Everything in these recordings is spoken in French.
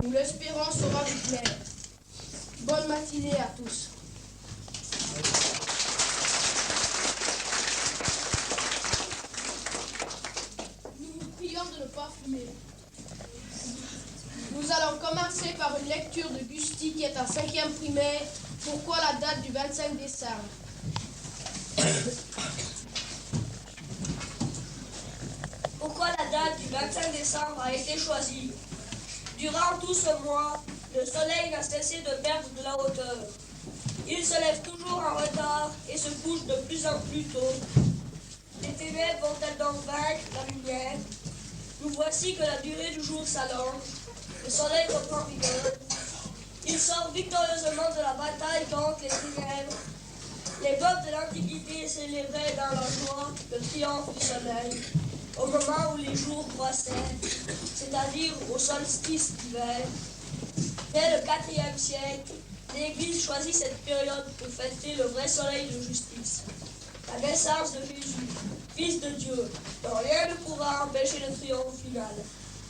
Nous l'espérons sera clair. Bonne matinée à tous. Nous vous prions de ne pas fumer. Nous allons commencer par une lecture de Gusti qui est en 5e primaire. Pourquoi la date du 25 décembre? Pourquoi la date du 25 décembre a été choisie? Durant tout ce mois, le soleil n'a cessé de perdre de la hauteur. Il se lève toujours en retard et se couche de plus en plus tôt. Les ténèbres vont-elles donc vaincre la lumière? Nous voici que la durée du jour s'allonge. Le soleil reprend vigueur. Il sort victorieusement de la bataille contre les ténèbres. Les peuples de l'Antiquité célébraient dans leur joie le triomphe du soleil, au moment où les jours croissaient, c'est-à-dire au solstice d'hiver. Dès le IVe siècle, l'Église choisit cette période pour fêter le vrai soleil de justice, la naissance de Jésus, Fils de Dieu, dont rien ne pourra empêcher le triomphe final,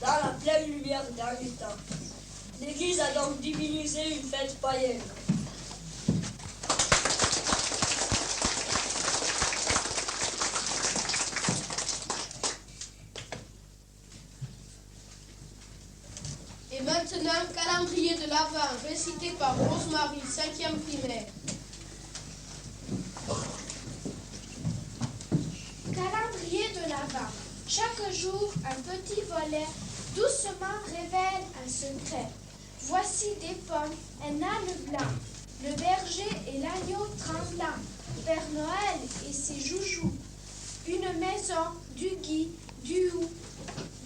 dans la pleine lumière des derniers temps. L'Église a donc divinisé une fête païenne. Et maintenant, calendrier de l'Avent, récité par Rosemary, 5e primaire. Calendrier de l'Avent. Chaque jour, un petit volet doucement révèle un secret. Voici des pommes, un âne blanc, le berger et l'agneau tremblant, Père Noël et ses joujoux, une maison, du gui, du hou,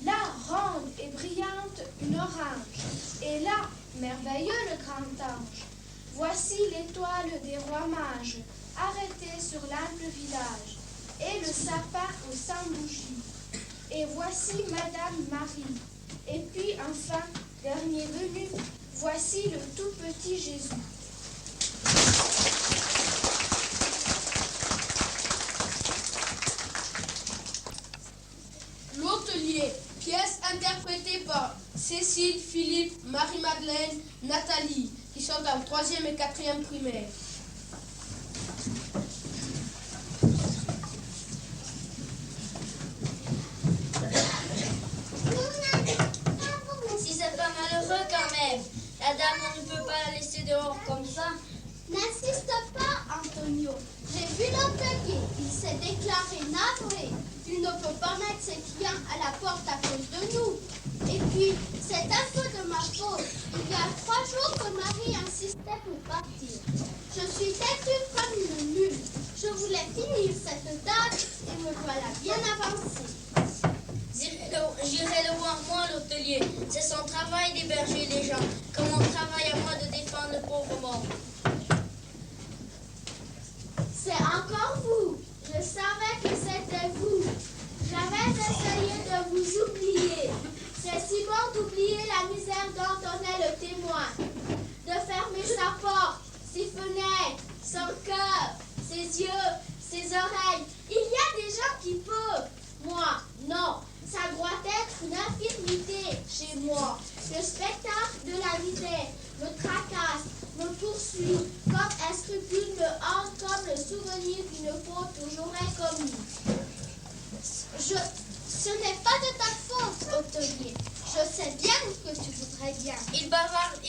là, ronde et brillante, une orange, et là, merveilleux le grand ange. Voici l'étoile des rois mages, arrêtée sur l'ample village, et le sapin aux 100 bougies. Et voici Madame Marie. Et puis enfin, dernier venu, voici le tout petit Jésus. L'Hôtelier, pièce interprétée par Cécile, Philippe, Marie-Madeleine, Nathalie, qui sont en 3e et 4e primaire. Si c'est pas malheureux quand même, la dame, on ne peut pas la laisser dehors comme ça. N'insiste pas, Antonio. J'ai vu l'hôtelier. Il s'est déclaré navré. Il ne peut pas mettre ses clients à la porte à cause de nous. Et puis, c'est un peu de ma faute. Il y a 3 jours que Marie insistait pour partir. Je suis têtue comme une mule. Je voulais finir cette date et me voilà bien avancée. J'irai le voir moi, l'hôtelier. C'est son travail d'héberger les gens, comme mon travail à moi de défendre le pauvre mort. C'est encore vous. Je savais que c'était vous. J'avais essayé de vous oublier. C'est si bon d'oublier la misère dont on est le témoin. De fermer sa porte, ses fenêtres, son cœur, ses yeux, ses oreilles. Il y a des gens qui peuvent. Moi, non. Ça doit être une infirmité chez moi. Le spectacle de la misère me tracasse, me poursuit, comme un scrupule me hante, comme le souvenir d'une faute que j'aurais commise. Ce n'est pas de ta faute, hôtelier. Je sais bien que tu voudrais bien. Il bavarde,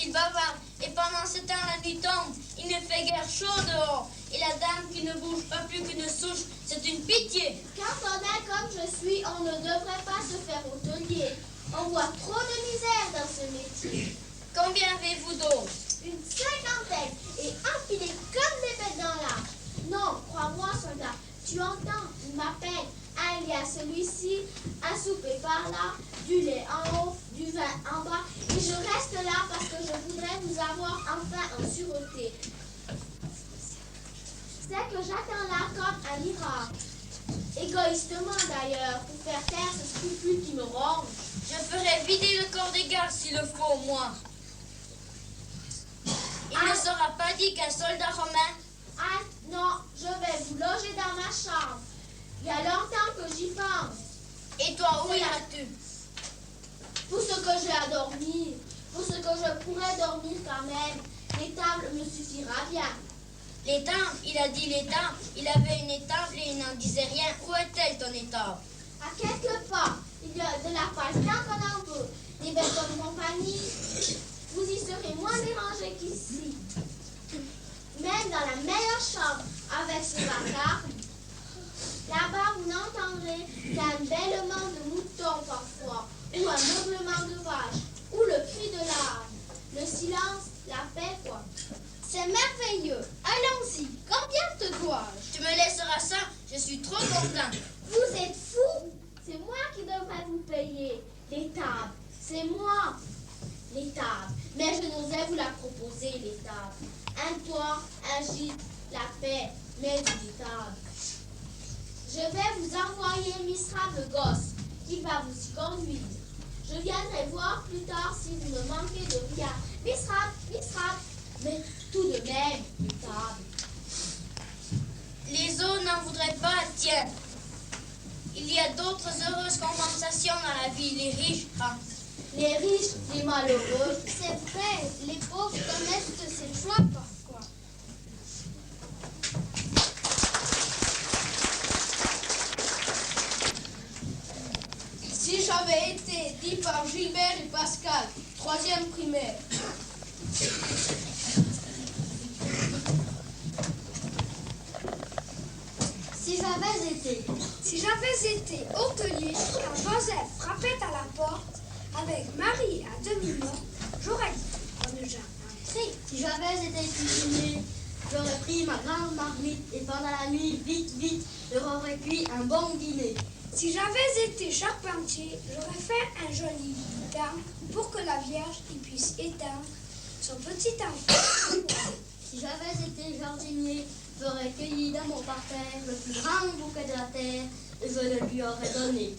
et pendant ce temps la nuit tombe. Il ne fait guère chaud dehors. Et la dame qui ne bouge pas plus qu'une souche, c'est une pitié. Quand on est comme je suis, on ne devrait pas se faire hôtelier. On voit trop de misère dans ce métier. Combien avez-vous d'autres? Une 50aine, et empilés comme des bêtes dans l'arbre. Non, crois-moi, soldat, tu entends, il m'appelle. Ah, il y a celui-ci, un souper par là, du lait en haut, du vin en bas, et je reste là parce que je voudrais vous avoir enfin en sûreté. C'est que j'attends là comme un miracle. Égoïstement d'ailleurs, pour faire taire ce scrupule qui me ronge. Je ferai vider le corps des gardes s'il le faut, moi. Il ne sera pas dit qu'un soldat romain... Ah non, je vais vous loger dans ma chambre. Il y a longtemps que j'y pense. Et toi, où iras-tu? Pour ce que j'ai à dormir. pour ce que je pourrais dormir quand même. L'étable me suffira bien. L'étable, il a dit l'étable. Il avait une étable et il n'en disait rien. Où est-elle ton étable? À quelques pas, il y a de la place tant qu'on en veut. Des belles bonnes compagnies, vous y serez moins dérangés qu'ici. Même dans la meilleure chambre, avec ses vacarmes, là-bas vous n'entendrez qu'un bêlement de moutons parfois, ou un meuglement de vache, ou le cri de l'âne. Le silence, la paix, quoi. C'est merveilleux. Allons-y. Combien te dois-je? Tu me laisseras ça? Je suis trop content. Vous êtes fous? C'est moi qui devrais vous payer. L'étable, c'est moi. L'étable. Mais je n'osais vous la proposer, l'étable. Un toit, un gîte, la paix, mais une étable. Je vais vous envoyer Misrab le gosse, qui va vous y conduire. Je viendrai voir plus tard si vous me manquez de rien. Misrab, Misrab, mais tout de même, l'étable. Les autres n'en voudraient pas, tiens. Il y a d'autres heureuses compensations dans la vie. Les riches, Les riches, les malheureux. C'est vrai, les pauvres connaissent de ces joies parfois. Si j'avais été, dit par Gilbert et Pascal, 3e primaire. Si j'avais été hôtelier, quand Joseph frappait à la porte, avec Marie à demi-mort, j'aurais dit, on ne jamais entrer. Si j'avais été cuisinier, j'aurais pris ma grande marmite et pendant la nuit, vite, vite, j'aurais cuit un bon dîner. Si j'avais été charpentier, j'aurais fait un joli dame pour que la Vierge y puisse éteindre son petit enfant. Si j'avais été jardinier, j'aurais cueilli dans mon parterre le plus grand bouquet de la terre et je le lui aurais donné.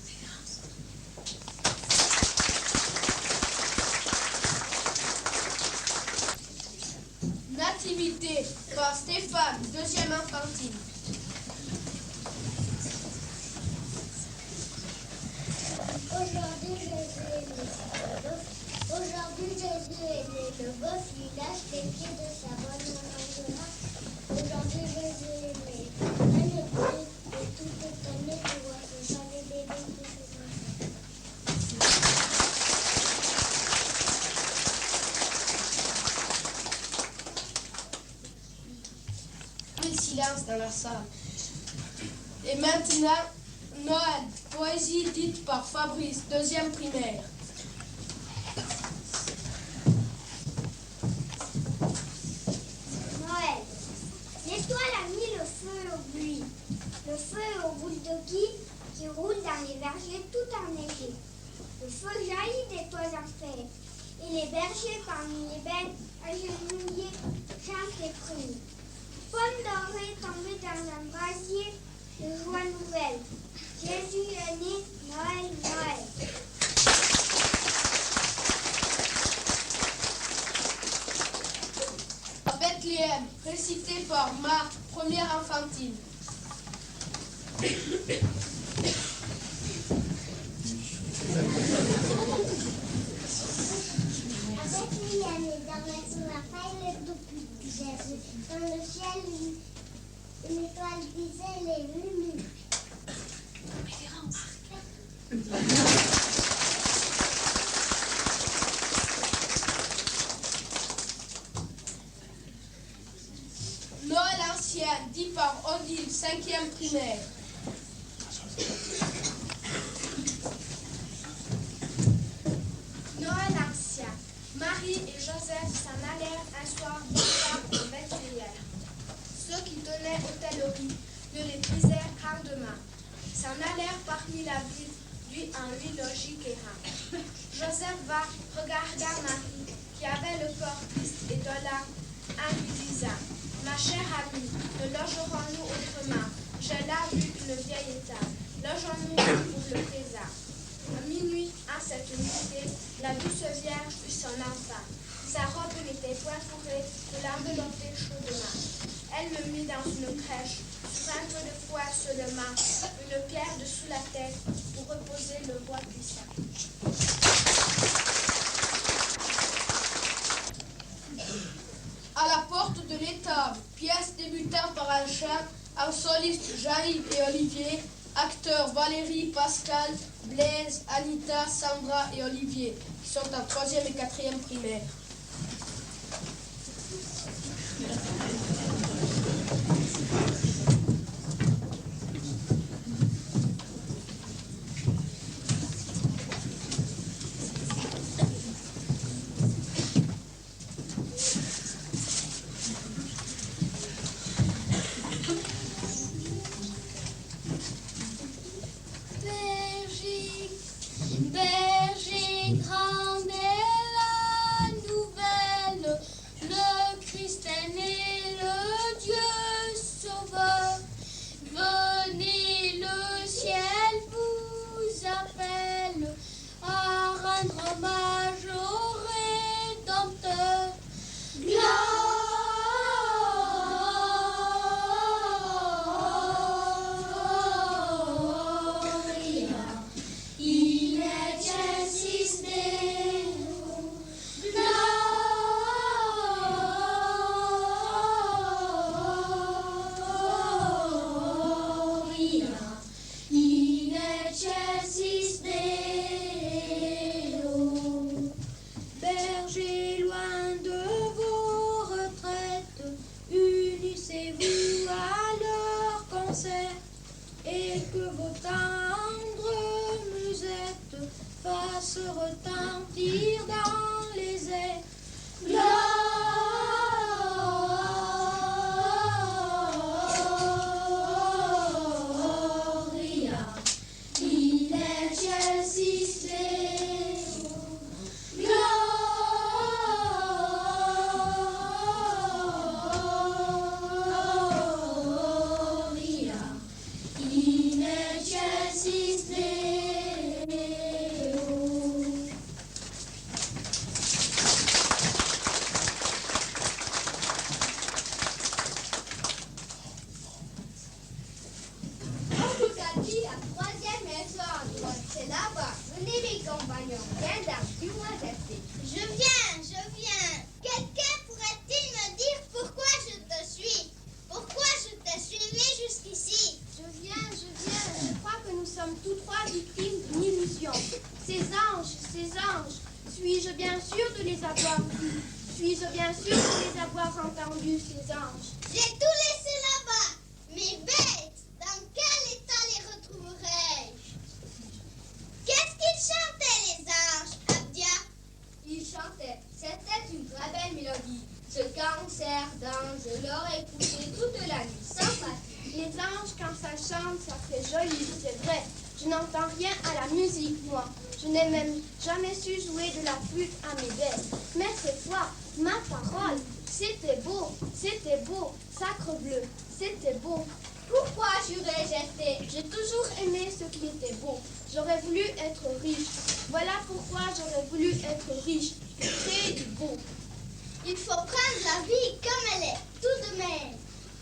Nativité par Stéphane, 2e infantile. Aujourd'hui, Jésus est né, le beau village des pieds de sa bonne maman. Aujourd'hui, Jésus est né. Un écrit est tout étonné de voir ce joli bébé qui se Un silence dans la salle. Et maintenant, Noël, poésie dite par Fabrice, 2e primaire. Noël. L'étoile a mis le feu au buis. Le feu au bout de qui roule dans les vergers tout enneigés. Le feu jaillit des toits en fer. Et les bergers parmi les bêtes agenouillées chantent et crient. Pomme dorée tombée dans un brasier de joie nouvelle. Jésus est né, Noël, Noël. À Bethléem, récité par Marc, 1er infantile. Avec Bethléem et dormait sous la paille le tout petit Jésus. Dans le ciel, une étoile disait les lumineux. Noël ancien, dit par Odile, 5e primaire. Noël ancien. Marie et Joseph s'en allèrent un soir tard au Bethléem. Ceux qui tenaient hôtellerie ne les prisèrent qu'un demain. S'en allèrent parmi la ville, lui en lui logis guérin. Joseph va, regarda Marie, qui avait le corps triste et dolent, en lui disant, ma chère amie, ne logerons-nous autrement? J'ai là vu une vieille étable. Logeons-nous pour le présent. À minuit, en cette nuitée, la douce Vierge eut son enfant. Sa robe n'était point fourrée, que l'enveloppait chaudement. Elle le mit dans une crèche, sur un peu de foie seulement, une pierre dessous la tête, pour reposer le bois puissant. Gustave, pièce débutant par un chant, en soliste Jean-Yves et Olivier, acteurs Valérie, Pascal, Blaise, Anita, Sandra et Olivier, qui sont en 3e et 4e primaire. Berger grand est la nouvelle, le Christ est né, le Dieu sauveur. Venez, le ciel vous appelle à rendre hommage au Rédempteur. Berger, loin de vos retraites, unissez-vous à leur concert et que vos tendres musettes fassent retentir dans les airs. Gloria in excelsis Deo. Gloria in excelsis Deo. On nous a dit la 3e maison à droite, c'est là-bas. Venez les compagnons, viens dans, dis-moi rester. Je viens. Quelqu'un pourrait-il me dire pourquoi je te suis? Pourquoi je t'ai suivi jusqu'ici? Je viens. Je crois que nous sommes tous trois victimes d'une illusion. Ces anges, suis-je bien sûr de les avoir vus? Suis-je bien sûr de les avoir entendus, ces anges? J'ai tout laissé là-bas. Mes bêtes, dans quel état les retrouverai-je? Qu'est-ce qu'ils chantaient les anges, Abdia? Ils chantaient, c'était une très belle mélodie. Ce concert d'anges, je l'aurais écouté toute la nuit, sans fatigue. Les anges, quand ça chante, ça fait joli, c'est vrai. Je n'entends rien à la musique, moi. Je n'ai même jamais su jouer de la flûte à mes bêtes. Mais cette fois, ma parole, c'était beau, sacre bleu, c'était beau. Pourquoi j'aurais jeté? J'ai toujours aimé ce qui était beau. J'aurais voulu être riche. Voilà pourquoi j'aurais voulu être riche. Créer du beau. Il faut prendre la vie comme elle est, tout de même.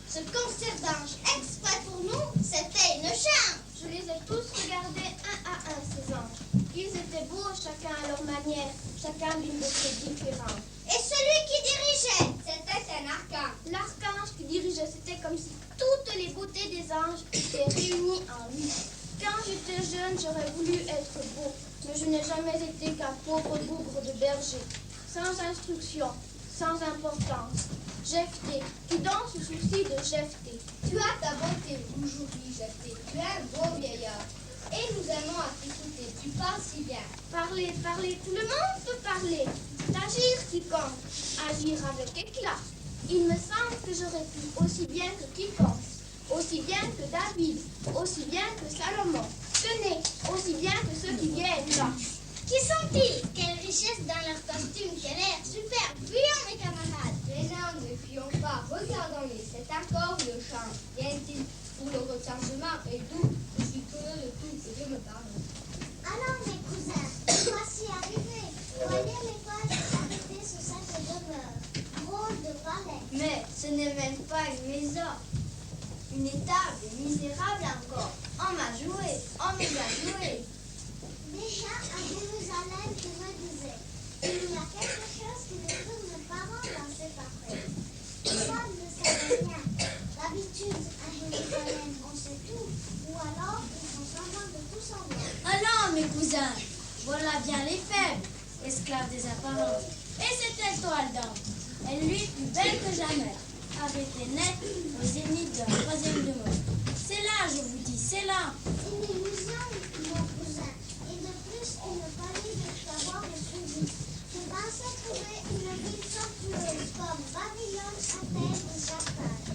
Ce concert d'anges exprès pour nous, c'était une chance. Je les ai tous regardés un à un, ces anges. Ils étaient beaux, chacun à leur manière, chacun d'une beauté différente. Et celui qui dirigeait, C'était un archange. L'archange qui dirigeait, c'était comme si toutes les beautés des anges étaient réunies en lui. Quand j'étais jeune, j'aurais voulu être beau, mais je n'ai jamais été qu'un pauvre bougre de berger, sans instruction, sans importance. Jephté, qui dans ce souci de Jephté. Tu as ta beauté aujourd'hui, Jephté. Tu es un beau vieillard. Et nous aimons à t'écouter. Tu parles si bien. Parler, tout le monde peut parler. D'agir qui compte, agir avec éclat. Il me semble que j'aurais pu aussi bien que quiconque, aussi bien que David, aussi bien que Salomon. Tenez, aussi bien que ceux qui viennent là. qui sont-ils? Quelle richesse dans leur costume, quel air superbe. Fuyons mes camarades. Les gens ne fuyons pas. Regardons-les. C'est encore le chant. Viennent-ils pour le rechargement et d'où? Je suis curieux de tout. Que Dieu me parle. Allons mes cousins, voici arrivés. Voyez les vaches arrêtées sur cette demeure. Drôle de palais. Mais ce n'est même pas une maison. Une étable misérable encore. On m'a joué, on nous a joué. Déjà à Jérusalem, je me disais, il y a quelque chose qui ne tourne pas rond dans cette affaire. Personne ne sait semblant. Allons, mes cousins, voilà bien les faibles, esclaves des apparences. Et c'était toi, Adam. Elle lui plus belle que jamais, arrêtée net au zénith de la troisième de mode. C'est là, je vous dis, c'est là. Une illusion, mon cousin, et de plus une folie de savoir le suivi. Je pensais trouver une ville somptueuse comme Babylone, Athènes ou Carthage,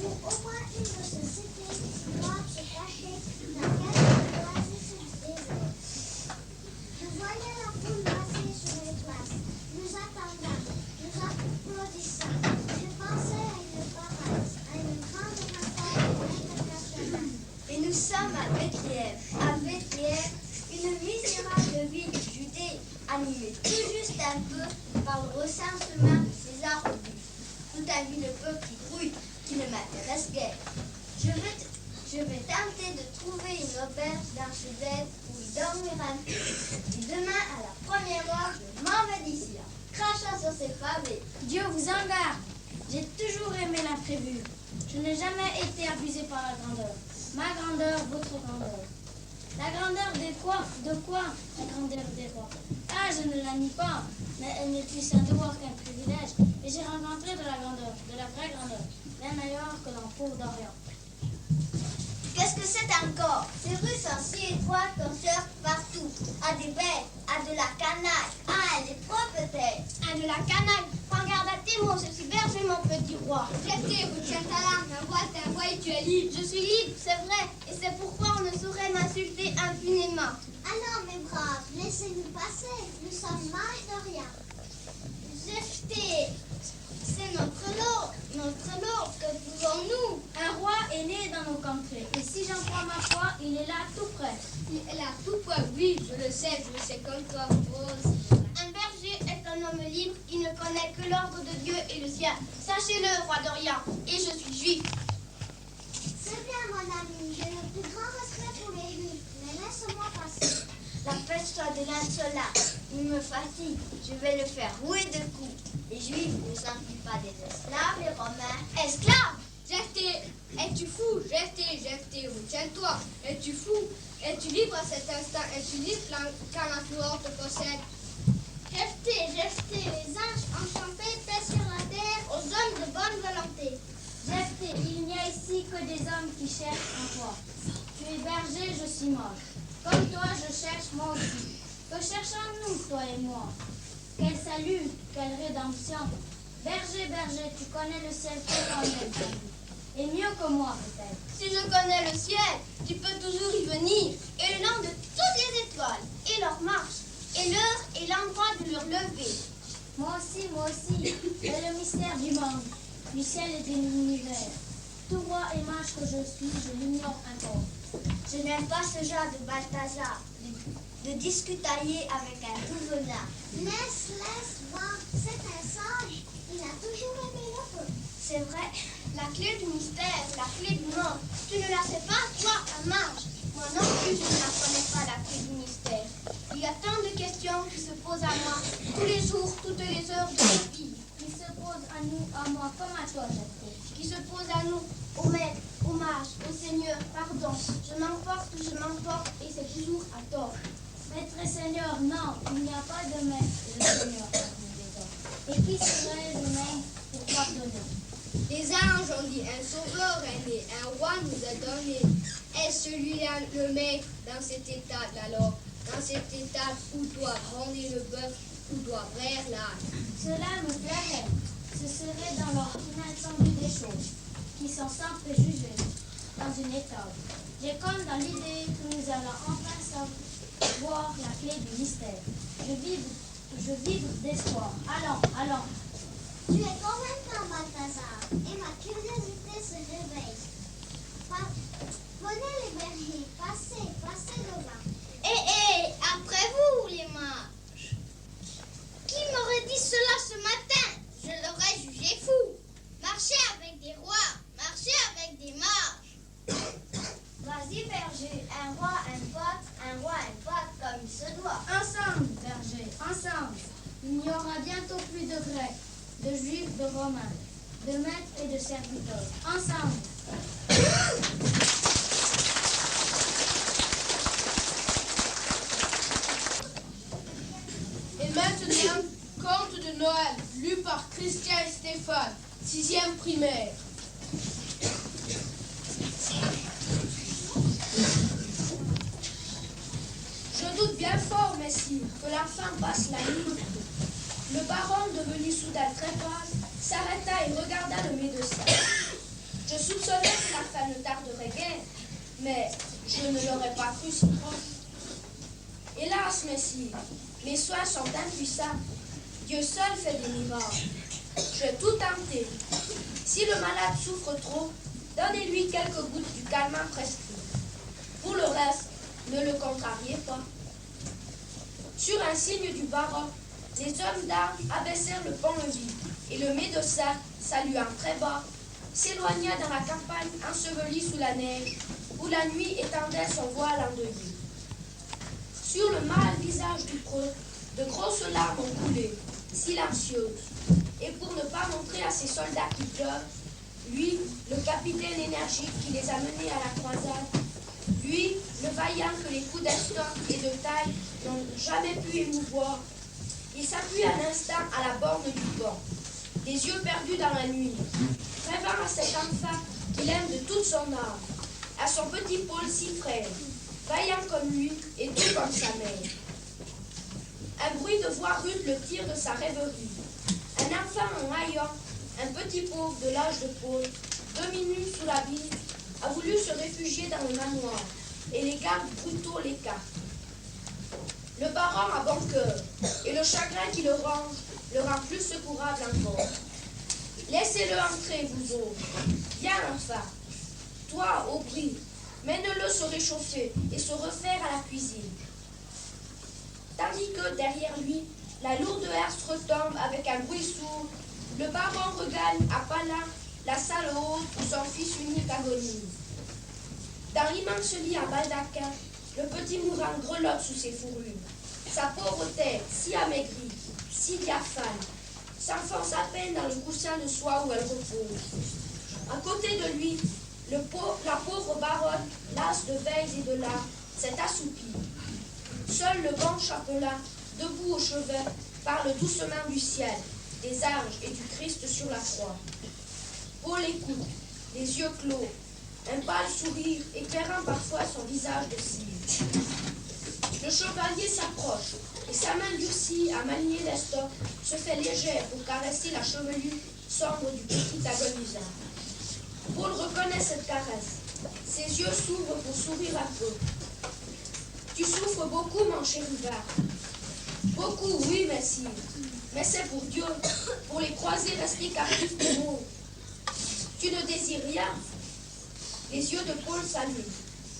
ou au moins une de ces cités qui doivent se cacher dans quelques oasis du désert. Je voyais la foule masser sur les places, nous attendant, nous applaudissant. Je pensais à une parade, à une grande rencontre internationale. Et nous sommes à Bethléem, une misérable ville de Judée, animée tout juste un peu par le recensement de César Auguste. Tout un ville peuple qui grouille, qui ne m'intéresse guère. Je vais tenter de trouver une auberge dans ce dette où il dormira un peu. Et demain, à la première heure, je m'en vais d'ici là, crachant sur ses pavés. Dieu vous en garde. J'ai toujours aimé l'imprévu. Je n'ai jamais été abusé par la grandeur. Ma grandeur, votre grandeur. La grandeur des quoi? De quoi? La grandeur des rois. Ah, je ne la nie pas, mais elle n'est plus un devoir qu'un privilège. Et j'ai rencontré de la grandeur, de la vraie grandeur, bien meilleure que l'empereur d'Orient. Qu'est-ce que c'est encore? Ces rues sont si étroites qu'on surfe partout. À des bêtes, à de la canaille. Ah, elle est propre peut-être. À de la canaille, prends garde à tes mots, je suis berger, mon petit roi. Restez, vous tiens ta langue, un roi c'est un roi et tu es libre. Je suis libre, c'est vrai, et c'est pourquoi on ne saurait m'insulter impunément. Alors, mes braves, laissez-nous passer, nous sommes mages d'Orient. Jeftez, c'est notre lot, que pouvons-nous? Un roi est né dans nos contrées. Et si j'en crois ma foi, il est là tout près. Il est là tout près, oui, je le sais comme toi, Rose. Un berger est un homme libre qui ne connaît que l'ordre de Dieu et le sien. Sachez-le, roi d'Orient, et je suis juif. C'est bien, mon ami, j'ai le plus grand respect pour les juifs, mais laisse-moi passer. La pêche-toi de l'insolence, il me fatigue, je vais le faire rouer de coups. Les juifs ne sont-ils pas des esclaves, les romains? Esclave! Jephthé, es-tu fou? Jephthé, retiens-toi. Es-tu fou? Es-tu libre à cet instant? Es-tu libre quand la fureur te possède? Jephthé, les anges enchantés paient sur la terre aux hommes de bonne volonté. Jephthé, il n'y a ici que des hommes qui cherchent un roi. Tu es berger, je suis mage. Comme toi, je cherche moi aussi. Que cherchons-nous, toi et moi? Quel salut, quelle rédemption. Berger, tu connais le ciel tellement même que lui. Et mieux que moi, peut-être. Si je connais le ciel, tu peux toujours y venir. Et le nom de toutes les étoiles, et leur marche, et l'heure et l'endroit de leur lever. Moi aussi, et le mystère du monde, du ciel et de l'univers. Tout roi et mage que je suis, je l'ignore encore. Je n'aime pas ce genre de Balthazar, de discutailler avec un tout venin. Laisse voir, c'est un sage. Il a toujours aimé le feu. C'est vrai, la clé du mystère, la clé du monde. Tu ne la sais pas, toi, un mage. Moi non plus, je ne la connais pas, la clé du mystère. Il y a tant de questions qui se posent à moi, tous les jours, toutes les heures de ma vie. Qui se pose à nous, à moi, comme à toi, Jephthé. Qui se posent à nous, au maître, au mage, au seigneur, pardon. Je m'emporte, et c'est toujours à tort. Maître et Seigneur, non, il n'y a pas de maître et de Seigneur parmi les hommes. Et qui serait le même pour pardonner? Les anges ont dit, un sauveur est né, un roi nous a donné. Est-ce celui-là le maître dans cet état alors? Dans cet état où doit gronder le bœuf, où doit vraire l'âne? Cela me plairait. Ce serait dans l'ordre inattendu des choses, qui sont sans préjugés, dans une étole. J'ai comme dans l'idée que nous allons enfin savoir la clé du mystère. Je vibre d'espoir. Allons. Tu es convaincant, Balthazar, et ma curiosité se réveille. Prenez les bergers, passez devant. Et après vous, les mages. Qui m'aurait dit cela ce matin? Je l'aurais jugé fou. Marcher avec des rois, marcher avec des mages. Vas-y, berger, un roi, un pote, comme il se doit. Ensemble, berger, ensemble. Il n'y aura bientôt plus de Grecs, de Juifs, de Romains, de maîtres et de serviteurs. Ensemble. 6e primaire. Je doute bien fort, messire, que l'enfant passe la nuit. Le baron, devenu soudain très pâle, s'arrêta et regarda le médecin. Je soupçonnais que la fin ne tarderait guère, mais je ne l'aurais pas cru si proche. Hélas, messire, mes soins sont impuissants. Dieu seul fait des miracles. J'ai tout tenté. Si le malade souffre trop, donnez-lui quelques gouttes du calmant prescrit. Pour le reste, ne le contrariez pas. Sur un signe du baron, les hommes d'armes abaissèrent le pont-levis, et le médecin, saluant très bas, s'éloigna dans la campagne ensevelie sous la neige, où la nuit étendait son voile endeuillé. Sur le mâle visage du preux, de grosses larmes ont coulé, silencieuses, et pour ne pas montrer à ses soldats qui pleurent, lui, le capitaine énergique qui les a menés à la croisade, lui, le vaillant que les coups d'estomac et de taille n'ont jamais pu émouvoir, il s'appuie un instant à la borne du pont, les yeux perdus dans la nuit, rêvant à cet enfant qu'il aime de toute son âme, à son petit Paul si frêle, vaillant comme lui et tout comme sa mère. Un bruit de voix rude le tire de sa rêverie. Un enfant en haillant, un petit pauvre de l'âge de Paul, demi-nu sous la ville, a voulu se réfugier dans le manoir, et les gardes brutaux l'écartent. Le baron a bon cœur, et le chagrin qui le range le rend plus secourable encore. Laissez-le entrer, vous autres. Viens, enfant. Toi, Aubry, mène-le se réchauffer et se refaire à la cuisine. Tandis que, derrière lui, la lourde herse retombe avec un bruit sourd, le baron regagne à pas lents la salle haute où son fils unique agonise. Dans l'immense lit en baldaquin, le petit mourant grelotte sous ses fourrures. Sa pauvre tête, si amaigrie, si diaphane, s'enfonce à peine dans le coussin de soie où elle repose. À côté de lui, la pauvre baronne, lasse de veilles et de larmes, s'est assoupie. Seul le bon chapelain, debout au chevet, parle doucement du ciel, des anges et du Christ sur la croix. Paul écoute, les yeux clos, un pâle sourire éclairant parfois son visage de cire. Le chevalier s'approche et sa main durcie à manier l'estoc se fait légère pour caresser la chevelure sombre du petit agonisant. Paul reconnaît cette caresse. Ses yeux s'ouvrent pour sourire un peu. Tu souffres beaucoup, mon chérubin. Beaucoup, oui, messire. Mais c'est pour Dieu, pour les croisés restés captifs du monde. Tu ne désires rien. Les yeux de Paul s'allument.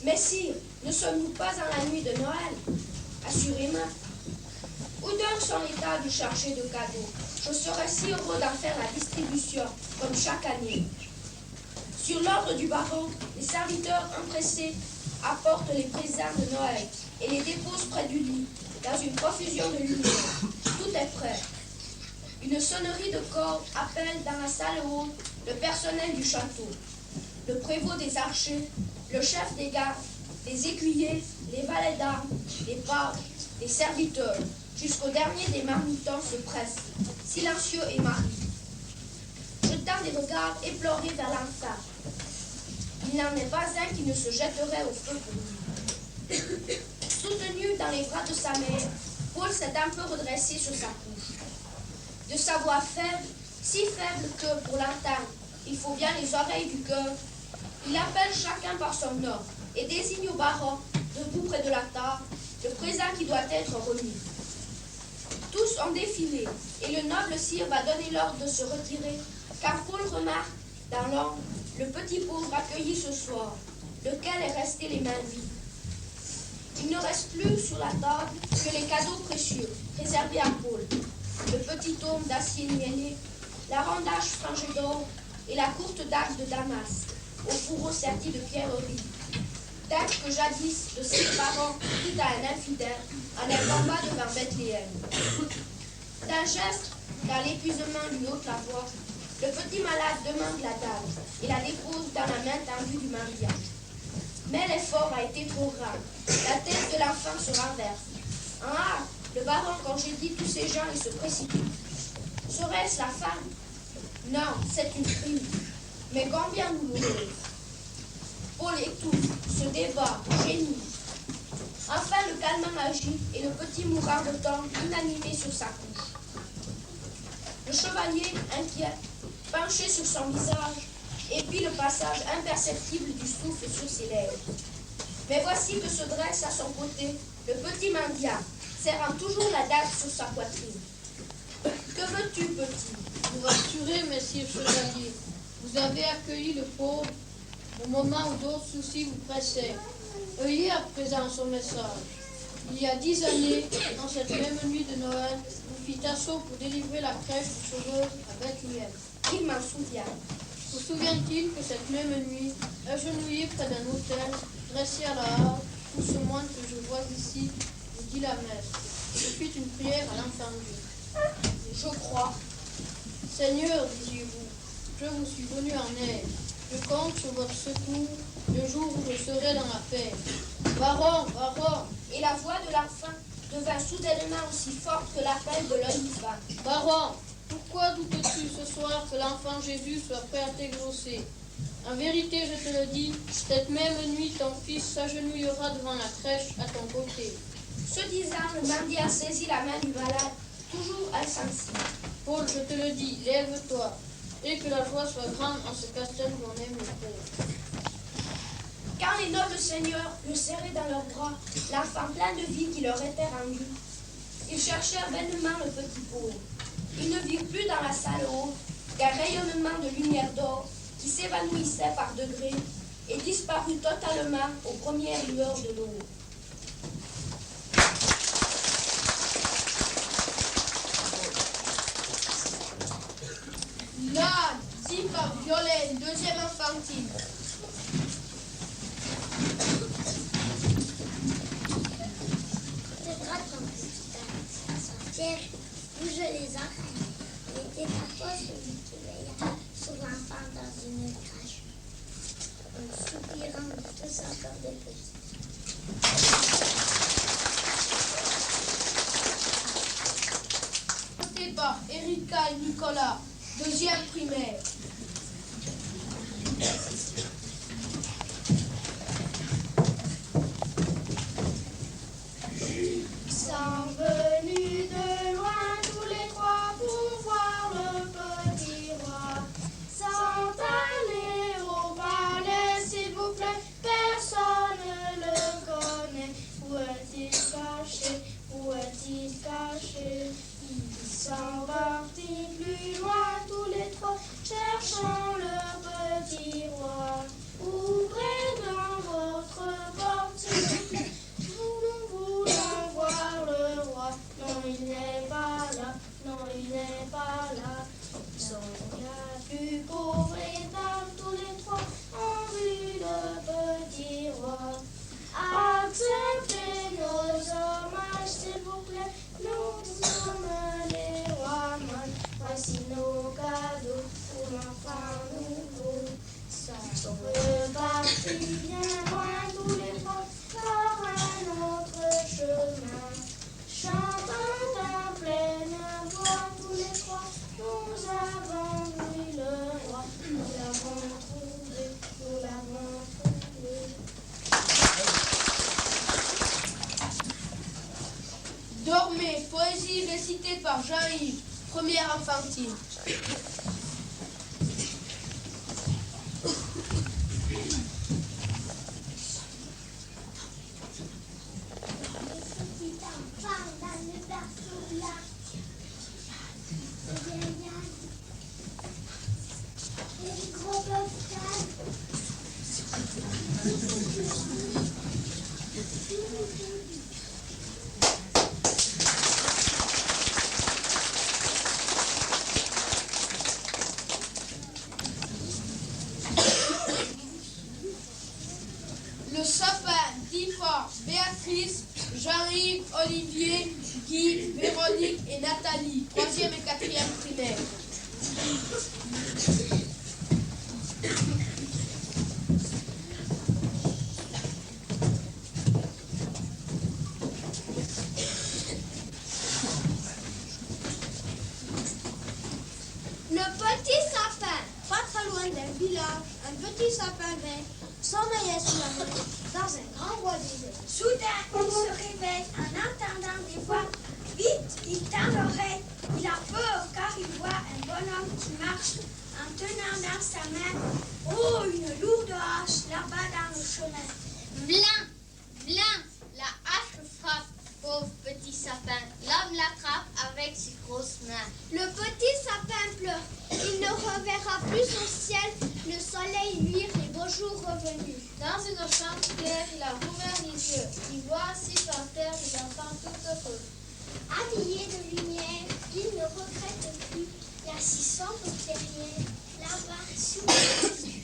Messire, ne sommes-nous pas en la nuit de Noël? Assurément. Où donc sont les tables chargées de cadeaux? Je serais si heureux d'en faire la distribution, comme chaque année. Sur l'ordre du baron, les serviteurs empressés apportent les présents de Noël et les déposent près du lit, dans une profusion de lumière. Tout est prêt. Une sonnerie de cordes appelle dans la salle haute le personnel du château, le prévôt des archers, le chef des gardes, les écuyers, les valets d'armes, les pages, les serviteurs, jusqu'au dernier des marmitons se pressent, silencieux et mariés. Jetant des regards éplorés vers l'enfant, il n'en est pas un qui ne se jetterait au feu pour lui. Soutenu dans les bras de sa mère, Paul s'est un peu redressé sur sa couche. De sa voix faible, si faible que, pour l'entendre, il faut bien les oreilles du cœur, il appelle chacun par son nom et désigne au baron, debout près de la table, le présent qui doit être remis. Tous ont défilé, et le noble sire va donner l'ordre de se retirer, car Paul remarque, dans l'ombre, le petit pauvre accueilli ce soir, lequel est resté les mains vides. Il ne reste plus sur la table que les cadeaux précieux, réservés à Paul, le petit aume d'acier niellé, la rondage frangée d'or et la courte dague de Damas, au fourreau serti de pierreries. Dague que jadis, de ses parents, prit à un infidèle, en un combat devant Bethléem. D'un geste, car l'épuisement lui ôte la voix, le petit malade demande la dague et la dépose dans la main tendue du mariage. Mais l'effort a été trop grand. La tête de l'enfant se renverse. En hâte, le baron congédie tous ces gens et se précipite. Serait-ce la femme? Non, c'est une prime. Mais combien douloureuse. Paul étouffe, se débat, gémit. Enfin, le calmant agit et le petit mourant retombe inanimé sur sa couche. Le chevalier, inquiet, penché sur son visage, épie le passage imperceptible du souffle sur ses lèvres. Mais voici que se dresse à son côté le petit mendiant, serrant toujours la dague sur sa poitrine. Que veux-tu, petit? Vous rassurez, messieurs chevaliers, vous avez accueilli le pauvre au moment où d'autres soucis vous pressaient. Ayez à présent son message. Il y a 10 années, dans cette même nuit de Noël, vous fîtes assaut pour délivrer la crèche sauveuse à Bethléem. Il m'en souvient. Vous souvient-il que cette même nuit, agenouillé près d'un autel, dressé à la hâte, tout ce moine que je vois ici, vous dit la messe. Je fit une prière à l'enfant Dieu. Je crois. Seigneur, disiez-vous, je vous suis venu en aide. Je compte sur votre secours le jour où je serai dans la paix. Baron, baron, Et la voix de l'enfant devint soudainement aussi forte que l'appel de l'olive. baron, pourquoi doutes-tu ce soir que l'enfant Jésus soit prêt à t'exaucer? En vérité, je te le dis, cette même nuit, ton fils s'agenouillera devant la crèche à ton côté. Ce disant, le mendiant saisit la main du malade, toujours insensible. Paul, je te le dis, lève-toi, et que la joie soit grande en ce castel où on aime le pauvre. Quand les nobles seigneurs le serraient dans leurs bras, l'enfant plein de vie qui leur était rendu, ils cherchèrent vainement le petit pauvre. Ils ne virent plus dans la salle haute qu'un rayonnement de lumière d'or qui s'évanouissait par degrés et disparut totalement aux premières lueurs de l'aube. Là, dit par Violaine, deuxième enfantine. C'est droit ton petit à sortir, bouge les oreilles. Il était parfois celui qui veilla sur l'enfant dans une crèche. En soupirant, il se s'accordait petit. Porté par Erika et Nicolas, deuxième primaire. Sont venus de loin tous les trois pour voir le petit roi. Sont allés au palais, s'il vous plaît, personne ne le connaît. Où est-il caché? Où est-il caché? Ils sont partis plus loin tous les trois, cherchant le petit roi. Ouvrez dans votre porte, s'il vous plaît. Nous voulons voir le roi. Non, il n'est pas là. Non, il n'est pas là. Ils sont bien plus pauvres et dames, tous les trois ont vu le petit roi. Acceptez nos hommages, s'il vous plaît. Nous sommes les rois mages. Voici nos cadeaux pour l'enfant nouveau. Sont repartis bien loin tous les trois par un autre chemin. Chantant en pleine voix tous les trois, nous avons vu le roi. Nous l'avons trouvé, nous l'avons trouvé. Dormez, poésie récitée par Jean-Yves, première enfantine. Petit enfant dans le berceau blanc. Le vieillard. Et le gros bœuf calme. Le sapin, dit par Béatrice, Jean-Yves, Olivier, Guy, Véronique et Nathalie, troisième et quatrième primaire. Le petit petit sapin vert sommeillait sous la main dans un grand bois d'hiver. Soudain, il se réveille en entendant des voix. Vite, il tend l'oreille. Il a peur car il voit un bonhomme qui marche en tenant dans sa main, oh, une lourde hache là-bas dans le chemin. Vilain, vilain, la hache frappe, pauvre petit sapin. L'homme l'attrape avec ses grosses mains. Le petit sapin pleure. Il ne reverra plus son ciel, le soleil luire, les beaux jours revenus. Dans une chambre claire, il a rouvert les yeux. Il voit assis par terre des enfants tout heureux. Habillé de lumière, il ne regrette plus la si sombre clairière, là-bas sous les yeux.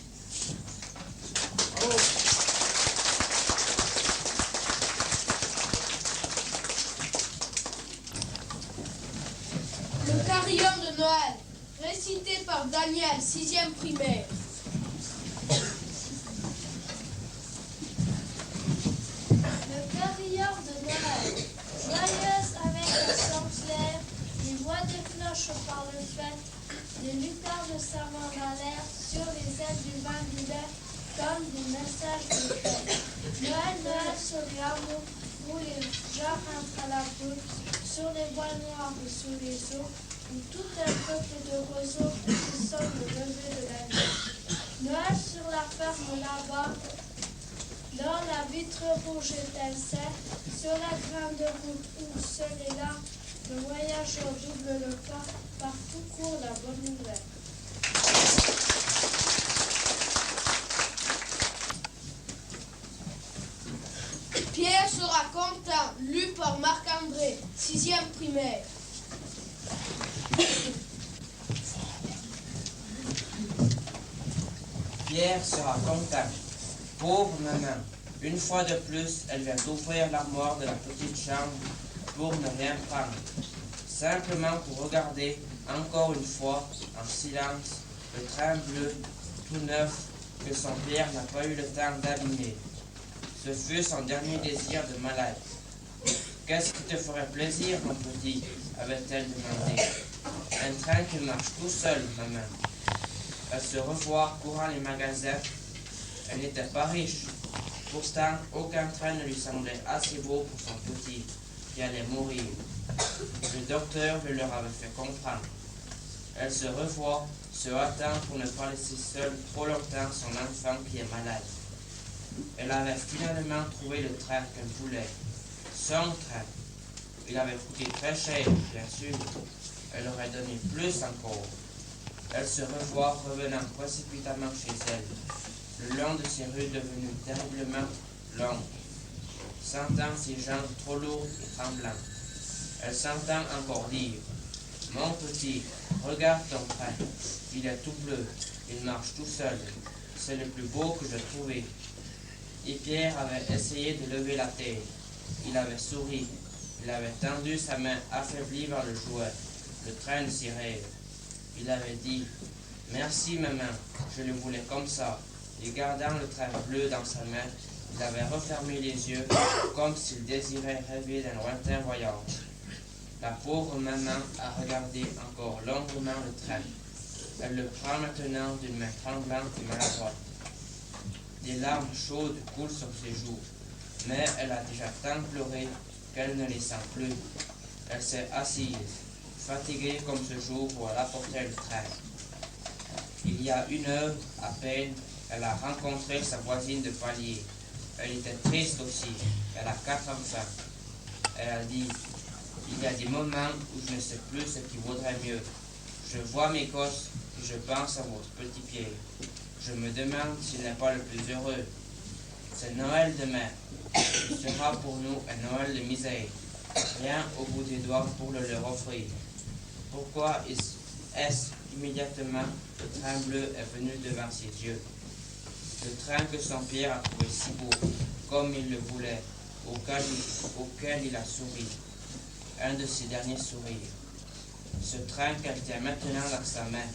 Le carillon de Noël, récité par Daniel, 6e primaire. Le carillon de Noël, joyeuse avec le sang clair, les voix des cloches par le fait, les lucarnes servant dans l'air sur les ailes du vent d'hiver, comme des messages de fête. Noël, Noël sur les hameaux, où les gens rentrent à la boule, sur les bois noirs et sous les eaux, où tout un peuple de roseaux qui sonne le lever de la nuit. Noël sur la ferme là-bas, dans la vitre rouge étincelle, sur la grande route où seul est là, le voyageur double le pas, partout court la bonne nouvelle. Pierre sera content, lu par Marc-André, 6e primaire. Pierre sera content. Pauvre maman, une fois de plus, elle vient d'ouvrir l'armoire de la petite chambre pour ne rien prendre. Simplement pour regarder, encore une fois, en silence, le train bleu, tout neuf, que son Pierre n'a pas eu le temps d'abîmer. Ce fut son dernier désir de malade. « Qu'est-ce qui te ferait plaisir, mon petit ?» avait-elle demandé. « Un train qui marche tout seul, maman. » Elle se revoit courant les magasins. Elle n'était pas riche. Pourtant, aucun train ne lui semblait assez beau pour son petit, qui allait mourir. Le docteur le leur avait fait comprendre. Elle se revoit, se hâtant pour ne pas laisser seul trop longtemps son enfant qui est malade. Elle avait finalement trouvé le train qu'elle voulait. Son train. Il avait coûté très cher, bien sûr. Elle aurait donné plus encore. Elle se revoit revenant précipitamment chez elle, le long de ces rues devenues terriblement longues, sentant ses jambes trop lourdes et tremblantes. Elle s'entend encore dire « Mon petit, regarde ton train, il est tout bleu, il marche tout seul, c'est le plus beau que j'ai trouvé. » Et Pierre avait essayé de lever la tête, il avait souri, il avait tendu sa main affaiblie vers le jouet, le train de ses rêves. Il avait dit « Merci maman, je le voulais comme ça. » Et gardant le train bleu dans sa main, il avait refermé les yeux comme s'il désirait rêver d'un lointain voyage. La pauvre maman a regardé encore longuement le train. Elle le prend maintenant d'une main tremblante et maladroite. Des larmes chaudes coulent sur ses joues, mais elle a déjà tant pleuré qu'elle ne les sent plus. Elle s'est assise, fatiguée comme ce jour où elle apportait le train. Il y a 1 heure à peine, elle a rencontré sa voisine de palier. Elle était triste aussi, elle a 4 enfants. Elle a dit « Il y a des moments où je ne sais plus ce qui vaudrait mieux. Je vois mes gosses et je pense à votre petit Pierre. Je me demande s'il n'est pas le plus heureux. C'est Noël demain. Il sera pour nous un Noël de misère. Rien au bout des doigts pour le leur offrir. Pourquoi est-ce immédiatement le train bleu est venu devant ses yeux? Le train que son Pierre a trouvé si beau, comme il le voulait, auquel il a souri. Un de ses derniers sourires. Ce train qu'elle tient maintenant dans sa main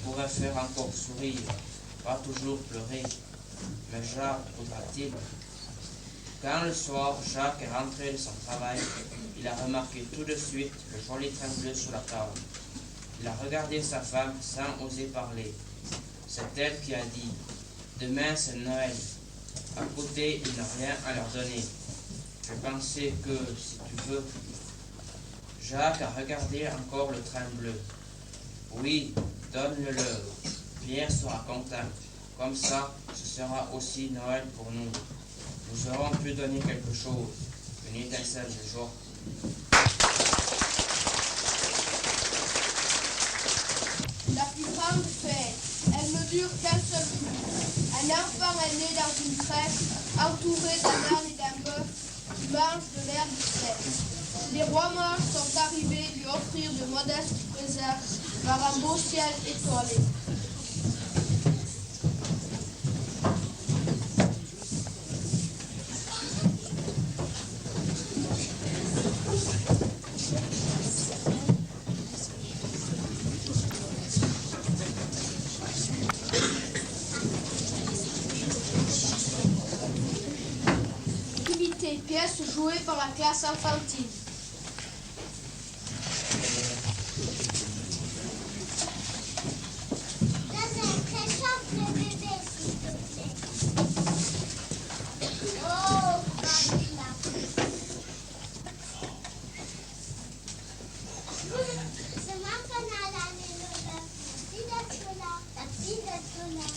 pourrait faire encore sourire, pas toujours pleurer. Mais Jacques voudra-t-il? Quand le soir, Jacques est rentré de son travail, il a remarqué tout de suite le joli train bleu sur la table. Il a regardé sa femme sans oser parler. C'est elle qui a dit « Demain, c'est Noël. À côté, il n'a rien à leur donner. Je pensais que, si tu veux... Jacques a regardé encore le train bleu. Oui, donne-le-leur. Pierre sera content. Comme ça, ce sera aussi Noël pour nous. Nous aurons pu donner quelque chose. Une étincelle de joie. La plus grande fête, elle ne dure qu'un seul jour. Un enfant est né dans une crèche, entouré d'un âne et d'un bœuf qui mangent de l'herbe fraîche. Les rois mages sont arrivés lui offrir de modestes présents par un beau ciel étoilé. Pièces jouées par la classe infantile. Donne un très simple bébé, s'il te plaît. Oh, c'est maintenant la maison. Merci d'être là. Merci d'être là.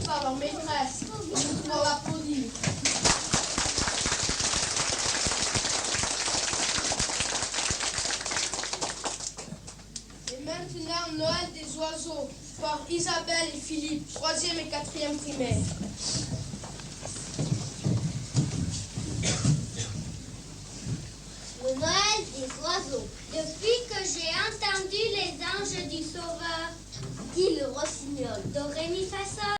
Par leur maîtresse, pour l'applaudir. Et maintenant, Noël des oiseaux, par Isabelle et Philippe, 3e et 4e primaire. Le Noël des oiseaux. Depuis que j'ai entendu les anges du Sauveur, dit le rossignol, do, ré, mi, fa, sol.